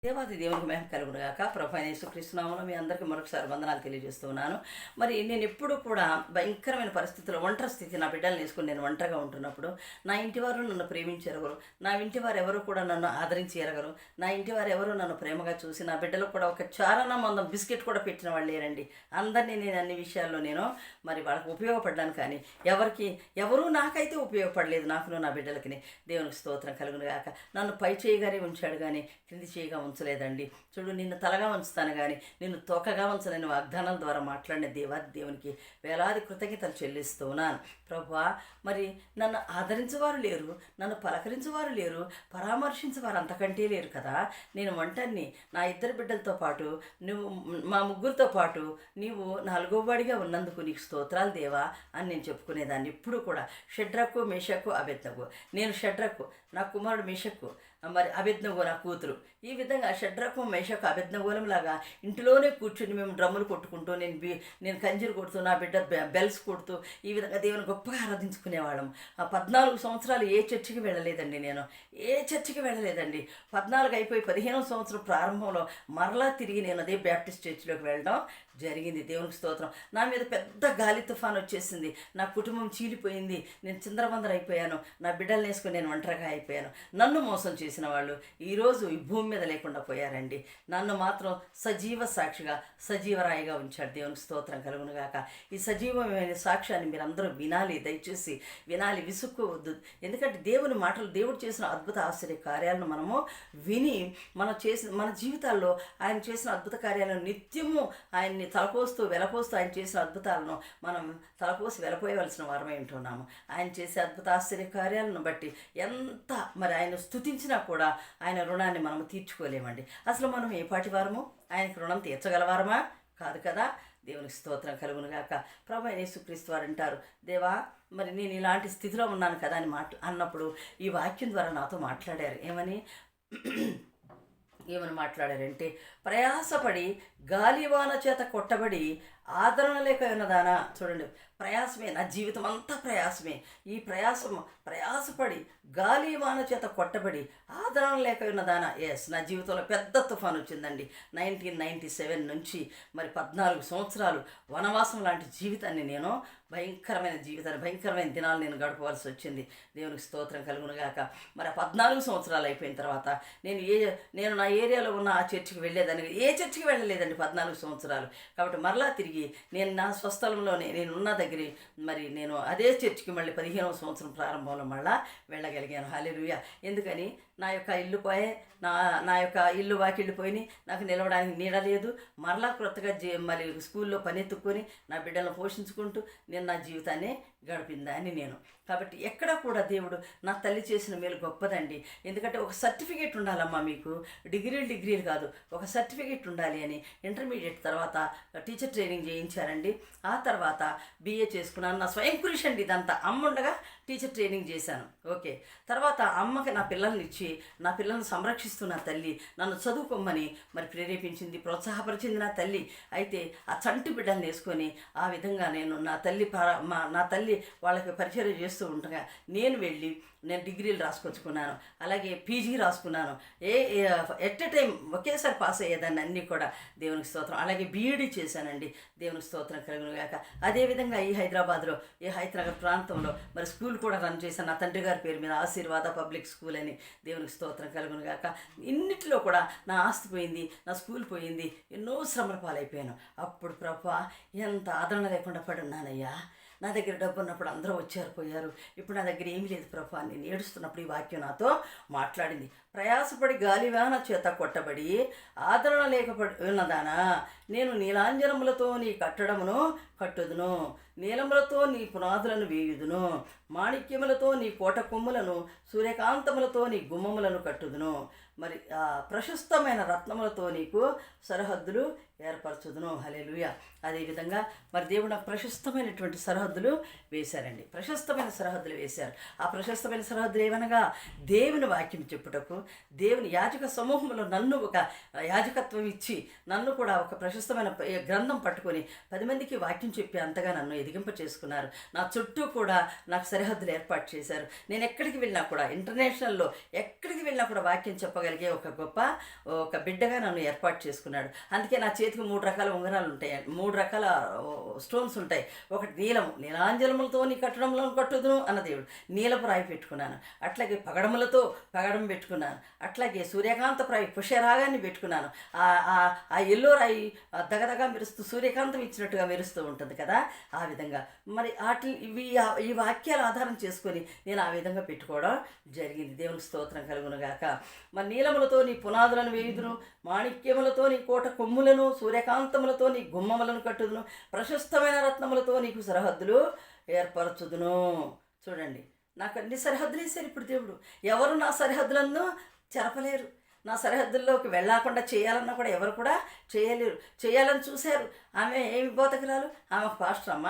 దేవాది దేవునికి మహిమ కలుగునుగాక. ప్రభు అయిన యేసుక్రీస్తు నామములో మీ అందరికీ మరొకసారి వందనాలు తెలియజేస్తున్నాను. మరి నేను ఎప్పుడు కూడా భయంకరమైన పరిస్థితుల్లో ఒంటరి స్థితి నా బిడ్డలను వేసుకుని నేను ఒంటరిగా ఉంటున్నప్పుడు నా ఇంటి వారు నన్ను ప్రేమించెరగరు, నా ఇంటి వారు ఎవరు కూడా నన్ను ఆదరించి ఎరగరు, నా ఇంటి వారు ఎవరు నన్ను ప్రేమగా చూసి నా బిడ్డలకు కూడా ఒక చారణ మందం బిస్కెట్ కూడా పెట్టిన వాళ్ళు లేరండి. అందరినీ నేను అన్ని విషయాల్లో నేను మరి వాళ్ళకి ఉపయోగపడ్డాను, కానీ ఎవరూ నాకైతే ఉపయోగపడలేదు. నాకును నా బిడ్డలకి దేవునికి స్తోత్రం కలుగునుగాక. నన్ను పై చేయగానే ఉంచాడు కానీ క్రింది చేయగా ఉంచలేదండి. చూడు, నిన్ను తలగా ఉంచుతాను కానీ నిన్ను తోకగా ఉంచలేని వాగ్దానాల ద్వారా మాట్లాడిన దేవునికి వేలాది కృతజ్ఞతలు చెల్లిస్తూ ఉన్నాను. ప్రభువా, మరి నన్ను ఆదరించేవారు లేరు, నన్ను పలకరించేవారు లేరు, పరామర్శించేవారు అంతకంటే లేరు కదా. నేను ఒంటరిని, నా ఇద్దరు బిడ్డలతో పాటు నువ్వు మా ముగ్గురితో పాటు నీవు నాలుగోవాడిగా ఉన్నందుకు నీకు స్తోత్రాలు దేవా అని నేను చెప్పుకునేదాన్ని. ఇప్పుడు కూడా షడ్రకు, మేషకు, అబేద్నెగో. నేను షడ్రకు, నా కుమారుడు మేషకు, మరి అబేద్నెగో నా కూతురు. ఈ విధంగా షడ్రకు, మేషకు, అబేద్నెగోలంలాగా ఇంటిలోనే కూర్చుని మేము డ్రమ్ములు కొట్టుకుంటూ నేను కంజీరు కొడుతూ నా బిడ్డ బెల్స్ కొడుతూ ఈ విధంగా దేవుని గొప్పగా ఆరాధించుకునేవాళ్ళం. 14 సంవత్సరాలు ఏ చర్చికి వెళ్ళలేదండి. నేను ఏ చర్చికి వెళ్ళలేదండి. 14 అయిపోయి 15వ సంవత్సరం ప్రారంభంలో మరలా తిరిగి నేను అదే బ్యాప్టిస్ట్ చర్చిలోకి వెళ్ళడం జరిగింది. దేవునికి స్తోత్రం. నా మీద పెద్ద గాలి తుఫాన్ వచ్చేసింది. నా కుటుంబం చీలిపోయింది. నేను చిందరవందర అయిపోయాను. నా బిడ్డలు వేసుకుని నేను ఒంటరిగా అయిపోయాను. నన్ను మోసం చేసిన వాళ్ళు ఈరోజు ఈ భూమి మీద లేకుండా పోయారండి. నన్ను మాత్రం సజీవ సాక్షిగా, సజీవరాయిగా ఉంచాడు. దేవునికి స్తోత్రం కలుగునుగాక. ఈ సజీవమైన సాక్ష్యాన్ని మీరందరూ వినాలి, దయచేసి వినాలి, విసుక్కోవద్దు. ఎందుకంటే దేవుని మాటలు, దేవుడు చేసిన అద్భుత ఆశ్చర్య కార్యాలను మనము విని మన జీవితాల్లో ఆయన చేసిన అద్భుత కార్యాలను నిత్యము ఆయన్ని తలపోస్తూ వెలపోస్తూ ఆయన చేసిన అద్భుతాలను మనం తలపోసి వెలపోయవలసిన వారమై ఉంటున్నాము. ఆయన చేసే అద్భుత ఆశ్చర్య కార్యాలను బట్టి ఎంత మరి ఆయన స్తుతించినా కూడా ఆయన రుణాన్ని మనం తీర్చుకోలేమండి. అసలు మనం ఏ పాటి వారము? ఆయనకు రుణం తీర్చగలవారమా? కాదు కదా. దేవునికి స్తోత్రం కలుగునుగాక. ప్రభు అయిన యేసుక్రీస్తు వారు అంటారు, దేవా, మరి నేను ఇలాంటి స్థితిలో ఉన్నాను కదా అని అన్నప్పుడు ఈ వాక్యం ద్వారా నాతో మాట్లాడారు. ఏమని మాట్లాడారంటే, ప్రయాసపడి గాలివాన చేత కొట్టబడి ఆదరణ లేక ఉన్నదానా. చూడండి, ప్రయాసమే, నా జీవితం అంతా ప్రయాసమే. ఈ ప్రయాసపడి గాలివాన చేత కొట్టబడి ఆదరణ లేక ఉన్నదానా. నా జీవితంలో పెద్ద తుఫాను వచ్చిందండి. 1997 నుంచి మరి 14 సంవత్సరాలు వనవాసం లాంటి జీవితాన్ని నేను భయంకరమైన దినాలు నేను గడపవలసి వచ్చింది. దేవునికి స్తోత్రం కలుగునుగాక. మరి 14 సంవత్సరాలు అయిపోయిన తర్వాత నేను నా ఏరియాలో ఉన్న ఆ చర్చికి వెళ్ళేదాన్ని. ఏ చర్చికి వెళ్ళలేదండి 14 సంవత్సరాలు. కాబట్టి మరలా తిరిగి నేను నా స్వస్థలంలోనే నేను ఉన్న దగ్గర మరి నేను అదే చర్చికి మళ్ళీ 15వ సంవత్సరం ప్రారంభంలో మళ్ళా వెళ్ళగలిగాను. హల్లెలూయా. ఎందుకని నా యొక్క ఇల్లు పోయే, నా యొక్క ఇల్లు వాకిళ్ళు పోయి నాకు నిలవడానికి నీడ లేదు. మరలా క్రొత్తగా మరి స్కూల్లో పని ఎత్తుక్కొని నా బిడ్డలను పోషించుకుంటూ నేను నా జీవితాన్ని గడిపిందని నేను. కాబట్టి ఎక్కడ కూడా దేవుడు నా తల్లి చేసిన మేలు గొప్పదండి. ఎందుకంటే ఒక సర్టిఫికేట్ ఉండాలమ్మా మీకు. డిగ్రీలు కాదు, ఒక సర్టిఫికేట్ ఉండాలి అని ఇంటర్మీడియట్ తర్వాత టీచర్ ట్రైనింగ్ చేయించారండి. ఆ తర్వాత BA చేసుకున్నాను. నా స్వయం కృషి అండి ఇదంతా. అమ్మ ఉండగా టీచర్ ట్రైనింగ్ చేశాను. ఓకే. తర్వాత అమ్మకి నా పిల్లల్ని ఇచ్చి నా పిల్లల్ని సంరక్షిస్తున్న తల్లి నన్ను చదువుకోమని మరి ప్రేరేపించింది, ప్రోత్సాహపరిచింది నా తల్లి. అయితే ఆ చంటి బిడ్డల్ని వేసుకొని ఆ విధంగా నేను నా తల్లి వాళ్ళకి పరిచయం చేస్తూ ఉండగా నేను డిగ్రీలు రాసుకొచ్చుకున్నాను. అలాగే PG రాసుకున్నాను. ఎట్ ఎ టైం ఒకేసారి పాస్ అయ్యేదాన్ని అన్నీ కూడా. దేవునికి స్తోత్రం. అలాగే BEd చేశానండి. దేవునికి స్తోత్రం కలుగునుగాక. అదేవిధంగా ఈ హైదరాబాద్లో హైదరాబాద్ ప్రాంతంలో మరి స్కూల్ కూడా రన్ చేశాను. నా తండ్రి గారి పేరు మీద ఆశీర్వాద పబ్లిక్ స్కూల్ అని. దేవునికి స్తోత్రం కలుగునుగాక. ఇన్నిటిలో కూడా నా ఆస్తి పోయింది, నా స్కూల్ పోయింది, ఎన్నో శ్రమల పాలైపోయాను. అప్పుడు ప్రభువా, ఎంత ఆదరణ లేకుండా పడున్నానయ్యా. నా దగ్గర డబ్బు ఉన్నప్పుడు అందరూ వచ్చారు పోయారు. ఇప్పుడు నా దగ్గర ఏమీ లేదు ప్రభు అని నేను ఏడుస్తున్నప్పుడు ఈ వాక్యం నాతో మాట్లాడింది. ప్రయాసపడి గాలివాన చేత కొట్టబడి ఆదరణ లేకపోయి ఉన్నదానా, నేను నీలాంజనములతో నీ కట్టడమును కట్టుదును, నీలములతో నీ పునాదులను వేయుదును, మాణిక్యములతో నీ కోట కొమ్ములను, సూర్యకాంతములతో నీ గుమ్మములను కట్టుదును, మరి ప్రశస్తమైన రత్నములతో నీకు సరిహద్దులు ఏర్పరచుదును. హల్లెలూయా. అదేవిధంగా మరి దేవుడు నాకు ప్రశస్తమైనటువంటి సరిహద్దులు వేశారండి. ప్రశస్తమైన సరిహద్దులు వేశారు. ఆ ప్రశస్తమైన సరిహద్దులు ఏమనగా దేవుని వాక్యం చెప్పుటకు, దేవుని యాజక సమూహంలో నన్ను ఒక యాజకత్వం ఇచ్చి నన్ను కూడా ఒక ప్రశస్తమైన గ్రంథం పట్టుకొని 10 మందికి వాక్యం చెప్పి అంతగా నన్ను ఎదిగింప చేసుకున్నారు. నా చుట్టూ కూడా నాకు సరిహద్దులు ఏర్పాటు చేశారు. నేను ఎక్కడికి వెళ్ళినా కూడా, ఇంటర్నేషనల్లో ఎక్కడికి వెళ్ళినా కూడా వాక్యం చెప్పగలను. చెప్పగలిగే ఒక బిడ్డగా నన్ను ఏర్పాటు చేసుకున్నాడు. అందుకే నా చేతికి 3 రకాల ఉంగరాలు ఉంటాయి, 3 రకాల స్టోన్స్ ఉంటాయి. ఒకటి నీలాంజలములతో నీ కట్టడంలో కట్టుదును అన్న దేవుడు, నీలపు రాయి పెట్టుకున్నాను. అట్లాగే పగడం పెట్టుకున్నాను. అట్లాగే సూర్యకాంత రాయి పుష్యరాగాన్ని పెట్టుకున్నాను. ఆ ఎల్లో రాయి దగదగా మెరుస్తూ సూర్యకాంతం ఇచ్చినట్టుగా మెరుస్తూ ఉంటుంది కదా, ఆ విధంగా మరి ఈ వాక్యాలు ఆధారం చేసుకొని నేను ఆ విధంగా పెట్టుకోవడం జరిగింది. దేవునికి స్తోత్రం కలుగునుగాక. మరి నీలములతో నీ పునాదులను వేయుదును, మాణిక్యములతో నీ కోట కొమ్ములను, సూర్యకాంతములతో నీ గుమ్మములను కట్టుదును, ప్రశస్తమైన రత్నములతో నీకు సరిహద్దులు ఏర్పరచుదును. చూడండి, నాకు అన్ని సరిహద్దులు వేశారు ఇప్పుడు దేవుడు. ఎవరు నా సరిహద్దులను చెరపలేరు. నా సరిహద్దుల్లోకి వెళ్ళకుండా చేయాలన్నా కూడా ఎవరు కూడా చేయలేరు. చేయాలని చూశారు. ఆమె ఏమి బోధకురాలు, ఆమె పాస్టర్ అమ్మ.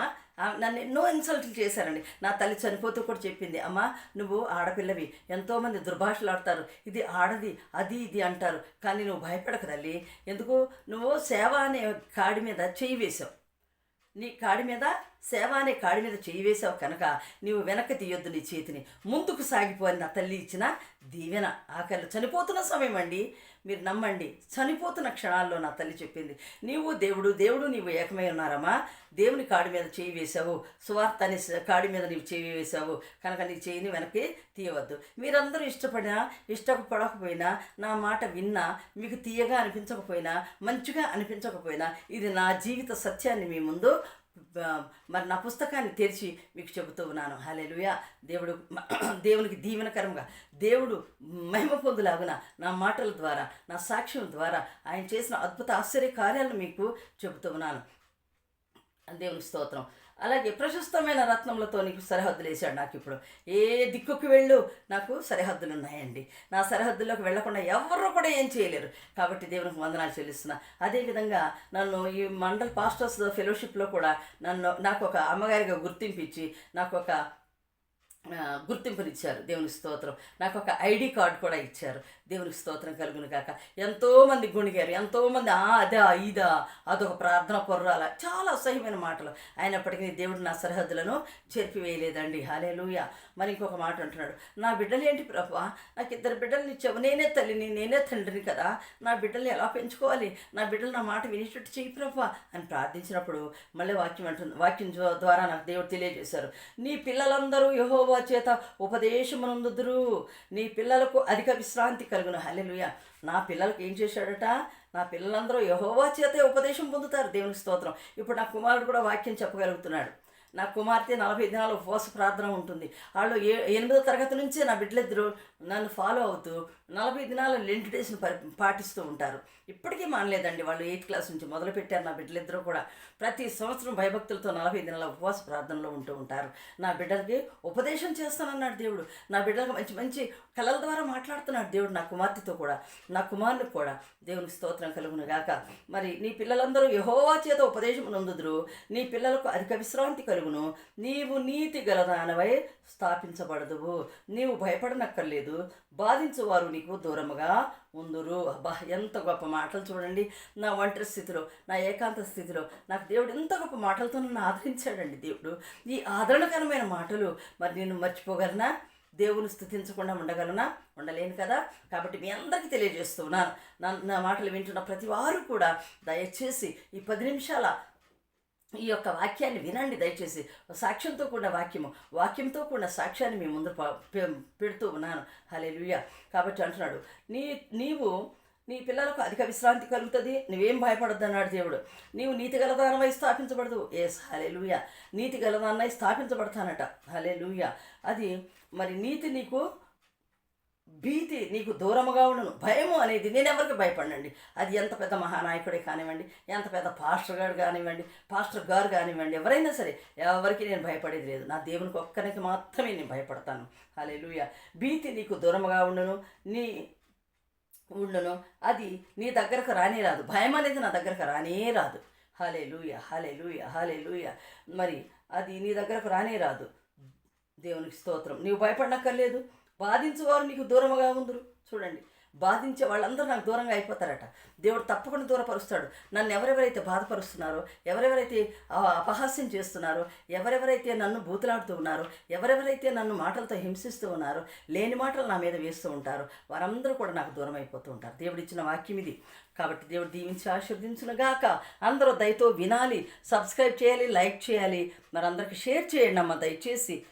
నన్ను ఎన్నో ఇన్సల్ట్లు చేశారండి. నా తల్లి చనిపోతూ కూడా చెప్పింది, అమ్మ నువ్వు ఆడపిల్లవి, ఎంతోమంది దుర్భాషలు ఆడతారు, ఇది ఆడది అది ఇది అంటారు, కానీ నువ్వు భయపడకు తల్లి. ఎందుకు, నువ్వు సేవ అనే కాడి మీద చెయ్యి వేశావు, నీ కాడి మీద సేవ అనే కాడి మీద చేయి వేసావు కనుక నీవు వెనక్కి తీయొద్దు నీ చేతిని, ముందుకు సాగిపోని నా తల్లి ఇచ్చిన దీవెన. ఆఖరి చనిపోతున్న సమయం అండి, మీరు నమ్మండి, చనిపోతున్న క్షణాల్లో నా తల్లి చెప్పింది, నీవు దేవుడు నీవు ఏకమై ఉన్నారమ్మా. దేవుని కాడి మీద చేయి వేసావు, సువార్త అనే కాడి మీద నీవు చేయి వేసావు కనుక నీ చేయిని వెనక్కి తీయవద్దు. మీరందరూ ఇష్టపడకపోయినా, నా మాట విన్నా, మీకు తీయగా అనిపించకపోయినా, మంచిగా అనిపించకపోయినా, ఇది నా జీవిత సత్యాన్ని మీ ముందు మరి నా పుస్తకాన్ని తెరిచి మీకు చెబుతూ ఉన్నాను. హల్లెలూయా. దేవునికి దీవెనకరంగా, దేవుడు మహిమ పొందులాగున నా మాటల ద్వారా, నా సాక్ష్యం ద్వారా ఆయన చేసిన అద్భుత ఆశ్చర్య కార్యాలను మీకు చెబుతూ ఉన్నాను. దేవునికి స్తోత్రం. అలాగే ప్రశస్తమైన రత్నములతో నీకు సరిహద్దులు వేశాడు. నాకు ఇప్పుడు ఏ దిక్కుకు వెళ్ళు నాకు సరిహద్దులు ఉన్నాయండి. నా సరిహద్దుల్లోకి వెళ్లకుండా ఎవరు కూడా ఏం చేయలేరు. కాబట్టి దేవునికి వందనాలు చెల్లిస్తున్నా. అదేవిధంగా నన్ను ఈ మండల్ పాస్టర్స్ ఫెలోషిప్లో కూడా నాకు ఒక అమ్మగారిగా గుర్తింపు నాకు ఒక గుర్తింపునిచ్చారు. దేవునికి స్తోత్రం. నాకు ఒక ఐడి కార్డు కూడా ఇచ్చారు. దేవునికి స్తోత్రం కలుగును కాక. ఎంతోమంది గుణిగారు, ఎంతోమంది అదా ఇదా అదొక ప్రార్థన పొర్రాల చాలా అసహ్యమైన మాటలు. అయినప్పటికీ దేవుడు నా సరిహద్దులను చెరిపివేయలేదండి. హల్లెలూయా. మరి ఇంకొక మాట అంటున్నాడు, నా బిడ్డలు ఏంటి ప్రభువా, నాకు 2 బిడ్డలు ఇచ్చావు, నేనే తల్లిని నేనే తండ్రిని కదా, నా బిడ్డల్ని ఎలా పెంచుకోవాలి, నా బిడ్డలు నా మాట వినేటట్టు చెయ్యి ప్రభువా అని ప్రార్థించినప్పుడు మళ్ళీ వాక్యం ద్వారా నాకు దేవుడు తెలియజేశారు, నీ పిల్లలందరూ యెహోవా చేత ఉపదేశమునందుదురు, నీ పిల్లలకు అధిక విశ్రాంతి కలుగును. హల్లెలూయా. నా పిల్లలకు ఏం చేశాడట, నా పిల్లలందరూ యెహోవా చేతే ఉపదేశం పొందుతారు. దేవునికి స్తోత్రం. ఇప్పుడు నా కుమారుడు కూడా వాక్యం చెప్పగలుగుతున్నాడు. నా కుమార్తె 40 దినాలు ఉపవాస ప్రార్థన ఉంటుంది. వాళ్ళు 8వ తరగతి నుంచే నా బిడ్డలిద్దరూ నన్ను ఫాలో అవుతూ 40 దినాల లెంట్ డేస్ని పాటిస్తూ ఉంటారు. ఇప్పటికీ మానలేదండి. వాళ్ళు 8th క్లాస్ నుంచి మొదలుపెట్టారు. నా బిడ్డలిద్దరూ కూడా ప్రతి సంవత్సరం భయభక్తులతో 40 దినాల ఉపవాస ప్రార్థనలో ఉంటూ ఉంటారు. నా బిడ్డలకి ఉపదేశం చేస్తానన్నాడు దేవుడు. నా బిడ్డలకు మంచి మంచి కళల ద్వారా మాట్లాడుతున్నాడు దేవుడు. నా కుమార్తెతో కూడా, నా కుమారునికి కూడా. దేవునికి స్తోత్రం కలుగును గాక. మరి నీ పిల్లలందరూ యెహోవా చేత ఉపదేశం నొందుదురు, నీ పిల్లలకు అధిక విశ్రాంతి కలుగును, నీవు నీతి గలదానవై స్థాపించబడదువు, నీవు భయపడనక్కర్లేదు, బాధించువారు నీకు దూరముగా ఉందురు. అబ్బా, ఎంత గొప్ప మాటలు చూడండి. నా ఒంటరి స్థితిలో, నా ఏకాంత స్థితిలో నాకు దేవుడు ఎంత గొప్ప మాటలతో నన్ను ఆదరించాడండి దేవుడు. ఈ ఆదరణకరమైన మాటలు మరి నేను మర్చిపోగలనా? దేవుని స్తుతించకుండా ఉండగలనా? ఉండలేను కదా. కాబట్టి మీ అందరికీ తెలియజేస్తున్నాను, నా మాటలు వింటున్న ప్రతి వారు కూడా దయచేసి ఈ 10 నిమిషాల ఈ యొక్క వాక్యాన్ని వినండి. దయచేసి సాక్ష్యంతో కూడిన వాక్యంతో కూడిన సాక్ష్యాన్ని మీ ముందు పెడుతూ ఉన్నాను. హల్లెలూయా. కాబట్టి అంటున్నాడు, నీవు నీ పిల్లలకు అధిక విశ్రాంతి కలుగుతుంది, నువ్వేం భయపడొద్దు అన్నాడు దేవుడు. నీవు నీతి గలదానమై స్థాపించబడదు. ఎస్, హల్లెలూయా. నీతి గలదానమై స్థాపించబడతానట. హల్లెలూయా. అది మరి భీతి నీకు దూరముగా ఉండను. భయము అనేది, నేను ఎవరికి భయపడనండి. అది ఎంత పెద్ద మహానాయకుడే కానివ్వండి, ఎంత పెద్ద పాస్టర్ గారు కానివ్వండి, ఎవరైనా సరే ఎవరికి నేను భయపడేది లేదు. నా దేవునికి ఒక్కరికి మాత్రమే నేను భయపడతాను. హల్లెలూయా. భీతి నీకు దూరముగా ఉండను, అది నీ దగ్గరకు రానే రాదు. భయం అనేది నా దగ్గరకు రానే రాదు. హల్లెలూయా, హల్లెలూయా, హల్లెలూయా. మరి అది నీ దగ్గరకు రానే రాదు. దేవునికి స్తోత్రం. నీవు భయపడనక్కర్లేదు, బాధించువారు నీకు దూరముగా ఉందరు. చూడండి, బాధించే వాళ్ళందరూ నాకు దూరంగా అయిపోతారట. దేవుడు తప్పకుండా దూరపరుస్తాడు. నన్ను ఎవరెవరైతే బాధపరుస్తున్నారో, ఎవరెవరైతే అపహాస్యం చేస్తున్నారో, ఎవరెవరైతే నన్ను బూతులాడుతూ ఉన్నారో, ఎవరెవరైతే నన్ను మాటలతో హింసిస్తూ ఉన్నారో, లేని మాటలు నా మీద వేస్తూ ఉంటారో, వారందరూ కూడా నాకు దూరం అయిపోతూ ఉంటారు. దేవుడు ఇచ్చిన వాక్యం ఇది. కాబట్టి దేవుడు దీవించి ఆశీర్వదించునుగాక. అందరూ దయతో వినాలి, సబ్స్క్రైబ్ చేయాలి, లైక్ చేయాలి, మరి అందరికి షేర్ చేయండి అమ్మ దయచేసి.